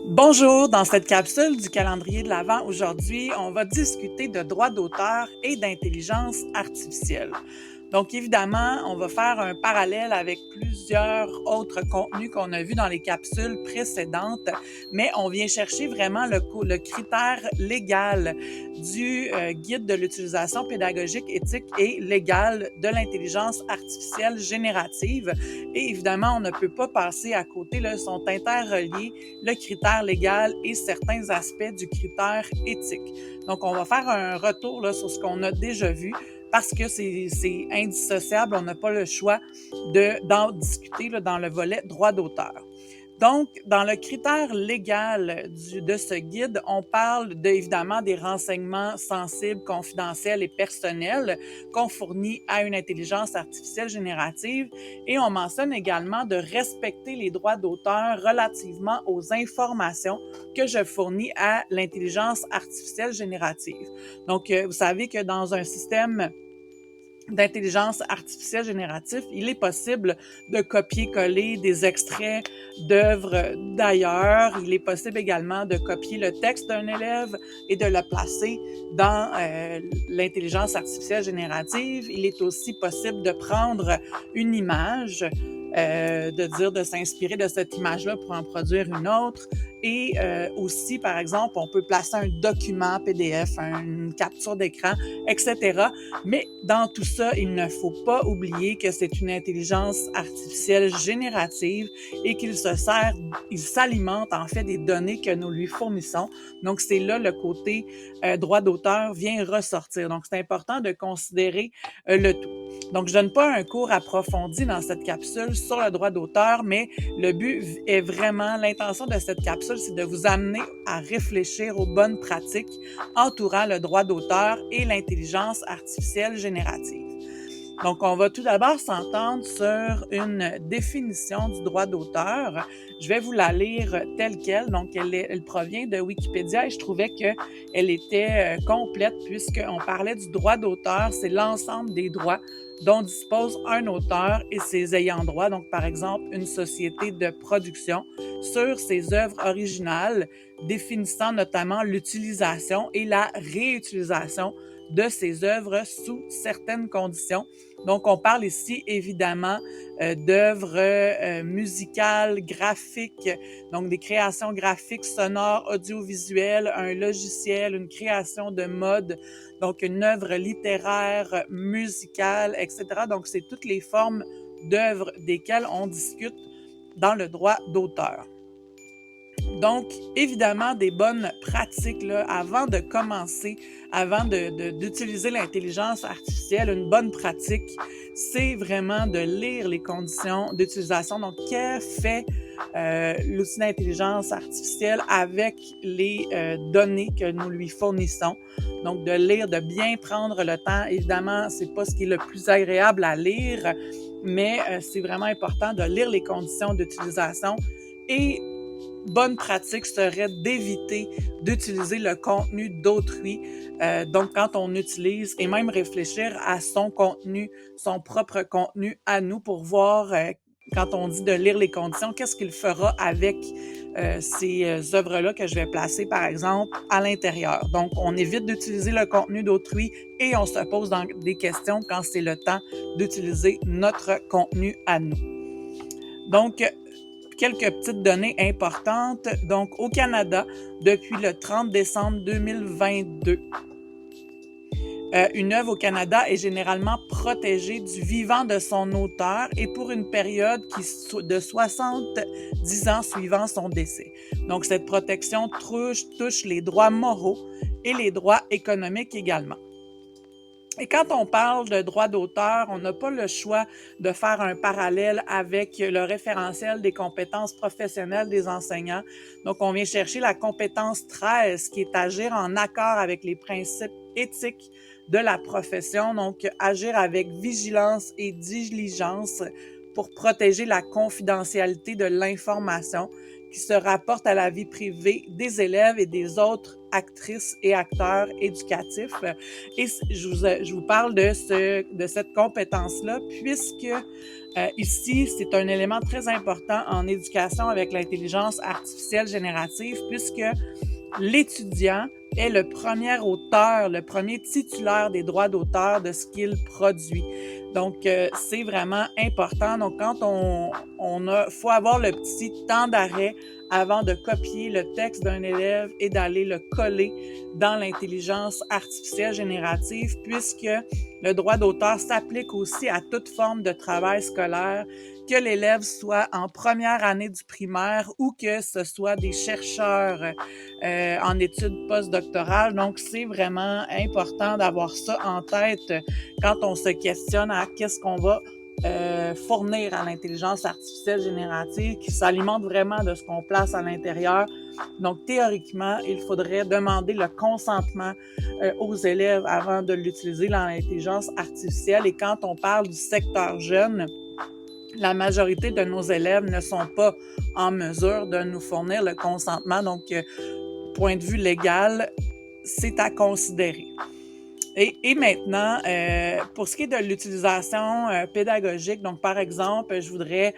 Bonjour, dans cette capsule du calendrier de l'Avent, aujourd'hui, on va discuter de droits d'auteur et d'intelligence artificielle. Donc, évidemment, on va faire un parallèle avec plusieurs autres contenus qu'on a vus dans les capsules précédentes, mais on vient chercher vraiment le critère légal du guide de l'utilisation pédagogique, éthique et légale de l'intelligence artificielle générative. Et évidemment, on ne peut pas passer à côté, là, sont interreliés le critère légal et certains aspects du critère éthique. Donc, on va faire un retour là, sur ce qu'on a déjà vu parce que c'est indissociable, on n'a pas le choix d'en discuter là, dans le volet droit d'auteur. Donc, dans le critère légal de ce guide, on parle évidemment des renseignements sensibles, confidentiels et personnels qu'on fournit à une intelligence artificielle générative et on mentionne également de respecter les droits d'auteur relativement aux informations que je fournis à l'intelligence artificielle générative. Donc, vous savez que dans un système d'intelligence artificielle générative, il est possible de copier-coller des extraits d'œuvres d'ailleurs. Il est possible également de copier le texte d'un élève et de le placer dans l'intelligence artificielle générative. Il est aussi possible de prendre une image, de s'inspirer de cette image-là pour en produire une autre. Et aussi, par exemple, on peut placer un document PDF, une capture d'écran, etc. Mais dans tout ça, il ne faut pas oublier que c'est une intelligence artificielle générative et qu'il s'alimente en fait des données que nous lui fournissons. Donc, c'est là le côté droit d'auteur vient ressortir. Donc, c'est important de considérer le tout. Donc, je donne pas un cours approfondi dans cette capsule sur le droit d'auteur, mais le but est vraiment, l'intention de cette capsule, c'est de vous amener à réfléchir aux bonnes pratiques entourant le droit d'auteur et l'intelligence artificielle générative. Donc, on va tout d'abord s'entendre sur une définition du droit d'auteur. Je vais vous la lire telle quelle. Donc, elle provient de Wikipédia et je trouvais qu'elle était complète puisqu'on parlait du droit d'auteur. C'est l'ensemble des droits dont dispose un auteur et ses ayants droit. Donc, par exemple, une société de production sur ses œuvres originales, définissant notamment l'utilisation et la réutilisation de ses œuvres sous certaines conditions. Donc, on parle ici évidemment d'œuvres musicales, graphiques, donc des créations graphiques, sonores, audiovisuelles, un logiciel, une création de mode, donc une œuvre littéraire, musicale, etc. Donc, c'est toutes les formes d'œuvres desquelles on discute dans le droit d'auteur. Donc, évidemment, des bonnes pratiques là, avant de commencer, avant d'utiliser l'intelligence artificielle, une bonne pratique, c'est vraiment de lire les conditions d'utilisation. Donc, que fait l'outil d'intelligence artificielle avec les données que nous lui fournissons? Donc, de lire, de bien prendre le temps. Évidemment, c'est pas ce qui est le plus agréable à lire, mais c'est vraiment important de lire les conditions d'utilisation et bonne pratique serait d'éviter d'utiliser le contenu d'autrui. Donc, quand on utilise et même réfléchir à son contenu, son propre contenu à nous pour voir, quand on dit de lire les conditions, qu'est-ce qu'il fera avec ces œuvres-là que je vais placer, par exemple, à l'intérieur. Donc, on évite d'utiliser le contenu d'autrui et on se pose des questions quand c'est le temps d'utiliser notre contenu à nous. Donc, quelques petites données importantes. Donc, au Canada, depuis le 30 décembre 2022, une œuvre au Canada est généralement protégée du vivant de son auteur et pour une période de 70 ans suivant son décès. Donc, cette protection touche les droits moraux et les droits économiques également. Et quand on parle de droit d'auteur, on n'a pas le choix de faire un parallèle avec le référentiel des compétences professionnelles des enseignants. Donc, on vient chercher la compétence 13, qui est agir en accord avec les principes éthiques de la profession. Donc, agir avec vigilance et diligence pour protéger la confidentialité de l'information qui se rapportent à la vie privée des élèves et des autres actrices et acteurs éducatifs. Et je vous parle de cette compétence-là puisque ici, c'est un élément très important en éducation avec l'intelligence artificielle générative puisque l'étudiant est le premier auteur, le premier titulaire des droits d'auteur de ce qu'il produit. Donc, c'est vraiment important. Donc, quand faut avoir le petit temps d'arrêt avant de copier le texte d'un élève et d'aller le coller dans l'intelligence artificielle générative, puisque le droit d'auteur s'applique aussi à toute forme de travail scolaire, que l'élève soit en première année du primaire ou que ce soit des chercheurs en études postdoctorales. Donc, c'est vraiment important d'avoir ça en tête quand on se questionne à qu'est-ce qu'on va fournir à l'intelligence artificielle générative qui s'alimente vraiment de ce qu'on place à l'intérieur. Donc, théoriquement, il faudrait demander le consentement aux élèves avant de l'utiliser dans l'intelligence artificielle. Et quand on parle du secteur jeune, la majorité de nos élèves ne sont pas en mesure de nous fournir le consentement. Donc, point de vue légal, c'est à considérer. Et maintenant, pour ce qui est de l'utilisation pédagogique, donc par exemple, je voudrais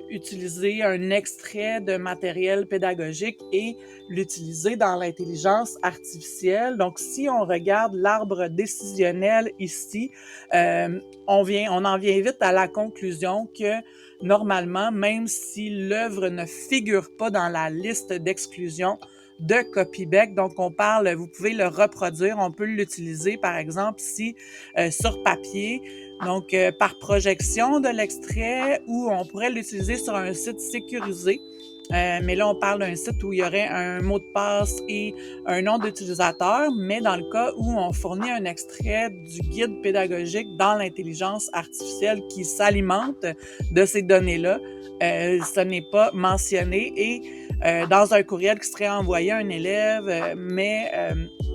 utiliser un extrait de matériel pédagogique et l'utiliser dans l'intelligence artificielle. Donc, si on regarde l'arbre décisionnel ici, on en vient vite à la conclusion que normalement, même si l'œuvre ne figure pas dans la liste d'exclusion de Copybec. Donc, vous pouvez le reproduire, on peut l'utiliser, par exemple, si sur papier, donc par projection de l'extrait, ou on pourrait l'utiliser sur un site sécurisé. Mais là, on parle d'un site où il y aurait un mot de passe et un nom d'utilisateur, mais dans le cas où on fournit un extrait du guide pédagogique dans l'intelligence artificielle qui s'alimente de ces données-là, ce n'est pas mentionné et dans un courriel qui serait envoyé à un élève.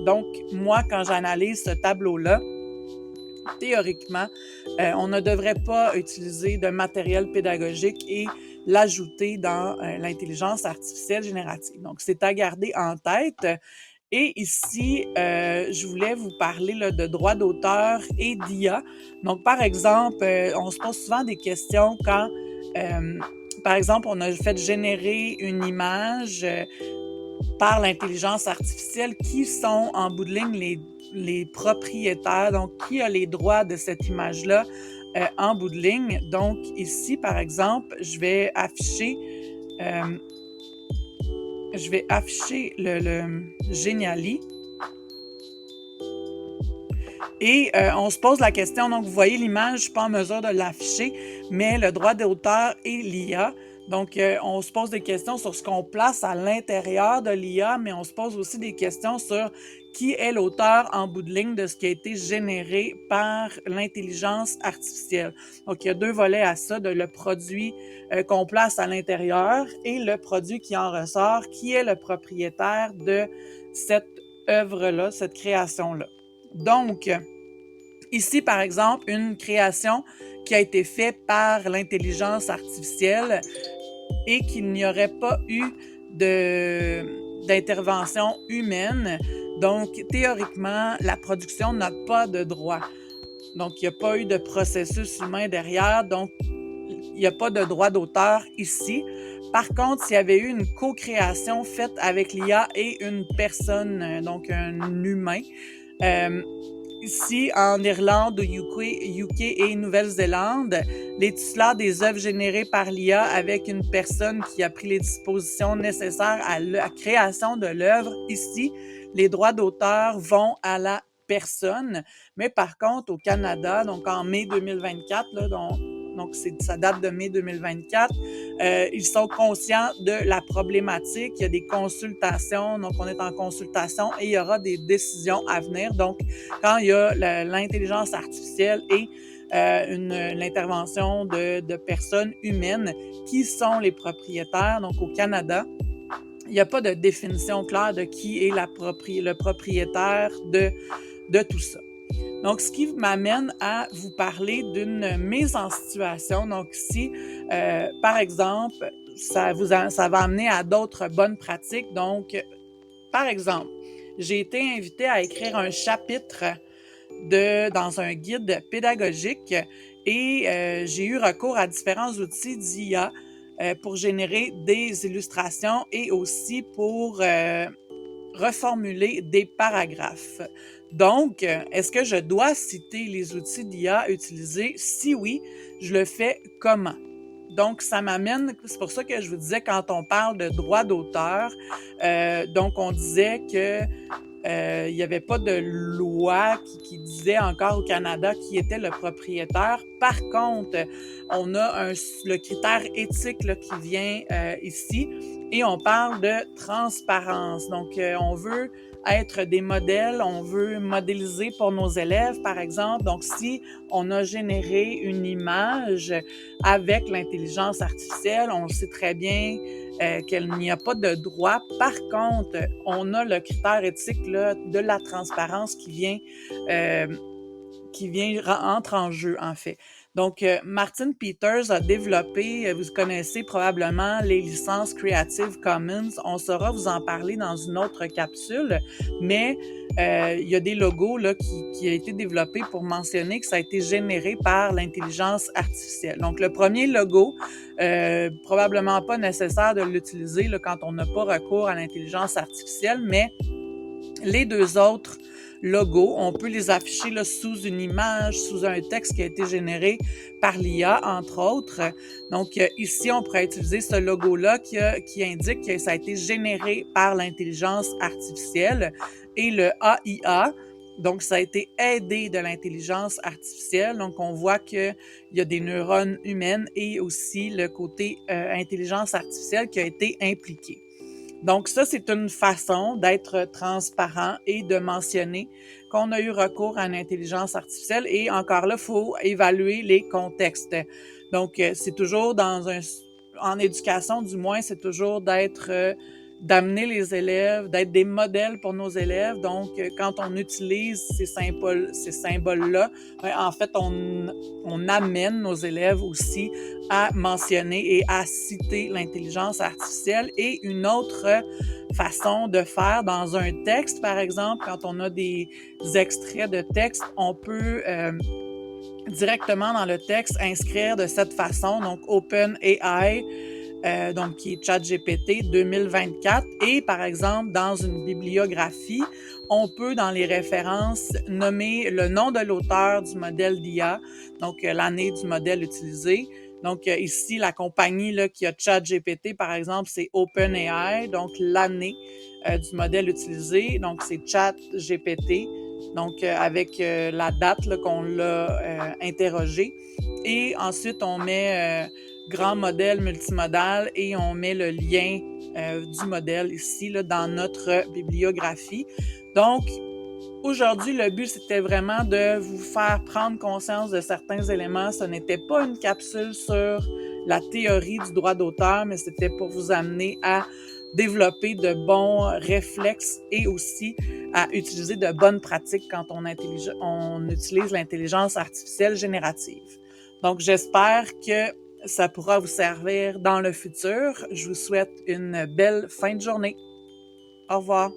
Donc, moi, quand j'analyse ce tableau-là, théoriquement, on ne devrait pas utiliser de matériel pédagogique et l'ajouter dans l'intelligence artificielle générative. Donc, c'est à garder en tête. Et ici, je voulais vous parler là, de droits d'auteur et d'IA. Donc, par exemple, on se pose souvent des questions quand, par exemple, on a fait générer une image par l'intelligence artificielle. Qui sont en bout de ligne les propriétaires? Donc, qui a les droits de cette image-là en bout de ligne? Donc, ici, par exemple, je vais afficher le Geniali. Et on se pose la question, donc vous voyez l'image, je ne suis pas en mesure de l'afficher, mais le droit d'auteur et l'IA. Donc, on se pose des questions sur ce qu'on place à l'intérieur de l'IA, mais on se pose aussi des questions sur qui est l'auteur en bout de ligne de ce qui a été généré par l'intelligence artificielle. Donc, il y a deux volets à ça, le produit qu'on place à l'intérieur et le produit qui en ressort, qui est le propriétaire de cette œuvre-là, cette création-là. Donc, ici, par exemple, une création qui a été faite par l'intelligence artificielle et qu'il n'y aurait pas eu d'intervention humaine. Donc, théoriquement, la production n'a pas de droit. Donc, il n'y a pas eu de processus humain derrière. Donc, il n'y a pas de droit d'auteur ici. Par contre, s'il y avait eu une co-création faite avec l'IA et une personne, donc un humain, ici, en Irlande, au UK et Nouvelle-Zélande, les titulaires des œuvres générées par l'IA avec une personne qui a pris les dispositions nécessaires à la création de l'œuvre, ici, les droits d'auteur vont à la personne. Mais par contre, au Canada, donc en mai 2024, là, donc ça date de mai 2024, ils sont conscients de la problématique. Il y a des consultations, donc on est en consultation et il y aura des décisions à venir. Donc, quand il y a l'intelligence artificielle et l'intervention de personnes humaines qui sont les propriétaires, donc au Canada, il n'y a pas de définition claire de qui est le propriétaire de tout ça. Donc, ce qui m'amène à vous parler d'une mise en situation. Donc, ici, par exemple, ça va amener à d'autres bonnes pratiques. Donc, par exemple, j'ai été invitée à écrire un chapitre dans un guide pédagogique et j'ai eu recours à différents outils d'IA pour générer des illustrations et aussi pour reformuler des paragraphes. Donc, est-ce que je dois citer les outils d'IA utilisés? Si oui, je le fais comment? Donc, ça m'amène, c'est pour ça que je vous disais quand on parle de droit d'auteur, donc on disait que il n'y avait pas de loi qui disait encore au Canada qui était le propriétaire. Par contre, on a le critère éthique là, qui vient ici et on parle de transparence. Donc, on veut être des modèles, on veut modéliser pour nos élèves, par exemple. Donc, si on a généré une image avec l'intelligence artificielle, on le sait très bien qu'il n'y a pas de droit. Par contre, on a le critère éthique là, de la transparence qui entre en jeu, en fait. Donc, Martin Peters a développé, vous connaissez probablement les licences Creative Commons. On saura vous en parler dans une autre capsule, mais il y a des logos là, qui a été développé pour mentionner que ça a été généré par l'intelligence artificielle. Donc, le premier logo, probablement pas nécessaire de l'utiliser là, quand on n'a pas recours à l'intelligence artificielle, mais les deux autres logos, on peut les afficher là, sous une image, sous un texte qui a été généré par l'IA, entre autres. Donc, ici, on pourrait utiliser ce logo-là qui indique que ça a été généré par l'intelligence artificielle et le AIA. Donc, ça a été aidé de l'intelligence artificielle. Donc, on voit qu'il y a des neurones humaines et aussi le côté intelligence artificielle qui a été impliqué. Donc, ça, c'est une façon d'être transparent et de mentionner qu'on a eu recours à une intelligence artificielle. Et encore là, il faut évaluer les contextes. Donc, c'est toujours en éducation, du moins, c'est toujours d'amener les élèves, d'être des modèles pour nos élèves. Donc, quand on utilise ces symboles-là, en fait, on amène nos élèves aussi à mentionner et à citer l'intelligence artificielle. Et une autre façon de faire dans un texte, par exemple, quand on a des extraits de texte, on peut directement dans le texte inscrire de cette façon, donc OpenAI, donc qui est ChatGPT 2024. Et par exemple, dans une bibliographie, on peut, dans les références, nommer le nom de l'auteur du modèle d'IA, donc l'année du modèle utilisé. Donc ici, la compagnie là, qui a ChatGPT, par exemple, c'est OpenAI, donc l'année du modèle utilisé, donc c'est ChatGPT, donc avec la date là, qu'on l'a interrogé. Et ensuite, on met grand modèle multimodal et on met le lien du modèle ici là, dans notre bibliographie. Donc, aujourd'hui, le but, c'était vraiment de vous faire prendre conscience de certains éléments. Ce n'était pas une capsule sur la théorie du droit d'auteur, mais c'était pour vous amener à développer de bons réflexes et aussi à utiliser de bonnes pratiques quand on utilise l'intelligence artificielle générative. Donc, j'espère que ça pourra vous servir dans le futur. Je vous souhaite une belle fin de journée. Au revoir.